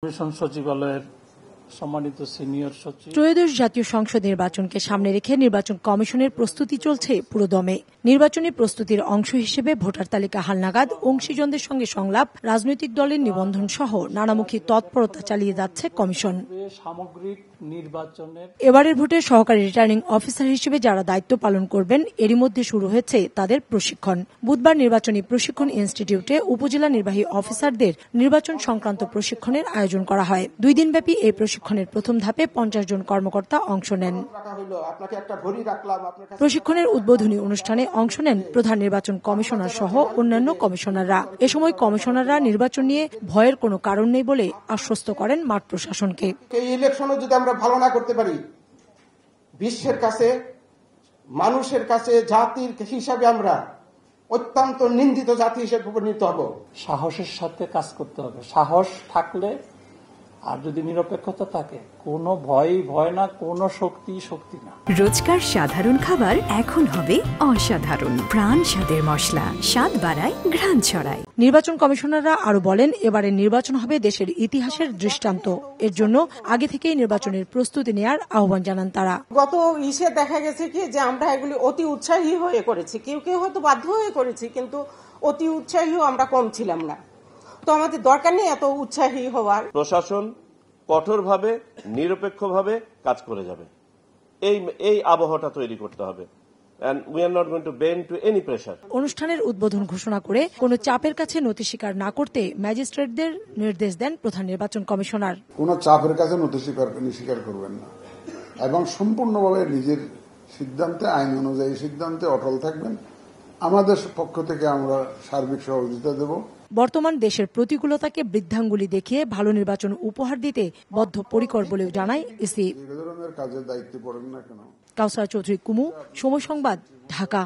Commission সচিবালয়ের সম্মানিত senior সচিব। ত্রয়োদশ জাতীয় সংসদ নির্বাচনকে সামনে রেখে নির্বাচন কমিশনের প্রস্তুতি চলছে পুরোদমে। নির্বাচনী প্রস্তুতির অংশ হিসেবে ভোটার তালিকা হালনাগাদ, অংশীজনদের সঙ্গে সংলাপ, রাজনৈতিক দলের নিবন্ধন সহ নানামুখী তৎপরতা চালিয়ে যাচ্ছে কমিশন। সামগ্রিক নির্বাচনের এবারের ভোটে সহকারী রিটার্নিং অফিসার হিসেবে যারা দায়িত্ব পালন করবেন, এরই মধ্যে শুরু হয়েছে তাদের প্রশিক্ষণ। বুধবার নির্বাচনী প্রশিক্ষণ ইনস্টিটিউটে উপজেলা নির্বাহী অফিসারদের নির্বাচন সংক্রান্ত প্রশিক্ষণের আয়োজন করা হয়। 2 দিনব্যাপী এই প্রশিক্ষণের প্রথম ধাপে 50 জন কর্মকর্তা অংশ নেন। প্রশিক্ষণের উদ্বোধনী অনুষ্ঠানে অংশ নেন প্রধান নির্বাচন কমিশনার সহ অন্যান্য কমিশনাররা। এ সময় কমিশনাররা নির্বাচন নিয়ে ভয়ের কোনো কারণ নেই বলে আশ্বস্ত করেন মাঠ প্রশাসনকে। এই ইলেকশনে যদি আমরা ভালো না করতে পারি, বিশ্বের কাছে, মানুষের কাছে জাতির হিসাবে আমরা অত্যন্ত নিন্দিত জাতি হিসেবে পরিণত হব। সাহসের সাথে কাজ করতে হবে। সাহস থাকলে আর যদি নিরপেক্ষতা থাকে, কোনো ভয় না, কোনো শক্তি না। রোজকার সাধারণ খাবার এখন হবে অসাধারণ। প্রাণ স্বাদের মশলা, স্বাদ বাড়ায়, ঘ্রাণ ছড়ায়। নির্বাচন কমিশনাররা আরো বলেন, এবারের নির্বাচন হবে দেশের ইতিহাসের দৃষ্টান্ত। এর জন্য আগে থেকেই নির্বাচনের প্রস্তুতি নেওয়ার আহ্বান জানান তারা। গত ইসে দেখা গেছে কি যে আমরা এগুলি অতি উৎসাহী হয়ে করেছি, কেউ কেউ হয়তো বাধ্য হয়ে করেছি, কিন্তু অতি উৎসাহীও আমরা কম ছিলাম না। তো আমাদের দরকার নেই এত উৎসাহী হওয়ার। প্রশাসন কঠোরভাবে, নিরপেক্ষভাবে কাজ করে যাবে, এই আবহাওয়াটা তৈরি করতে হবে। And we are not going to bend to any pressure. অনুষ্ঠানের উদ্বোধন ঘোষণা করে কোনো চাপের কাছে নথি স্বীকার না করতে ম্যাজিস্ট্রেটদের নির্দেশ দেন প্রধান নির্বাচন কমিশনার। কোনো চাপের কাছে নথি স্বীকার করবেন না এবং সম্পূর্ণভাবে নিজের সিদ্ধান্তে, আইন অনুযায়ী সিদ্ধান্তে অটল থাকবেন। আমাদের পক্ষ থেকে আমরা সার্বিক সহযোগিতা দেব। বর্তমান দেশের প্রতিকূলতাকে বৃদ্ধাঙ্গুলি দেখিয়ে ভালো নির্বাচন উপহার দিতে বদ্ধপরিকর বলেও জানায় ইসি। যে ধরনের কাজের দায়িত্ব পড়েন না কেন। কাউসার চৌধুরী কুমু, সময় সংবাদ, ঢাকা।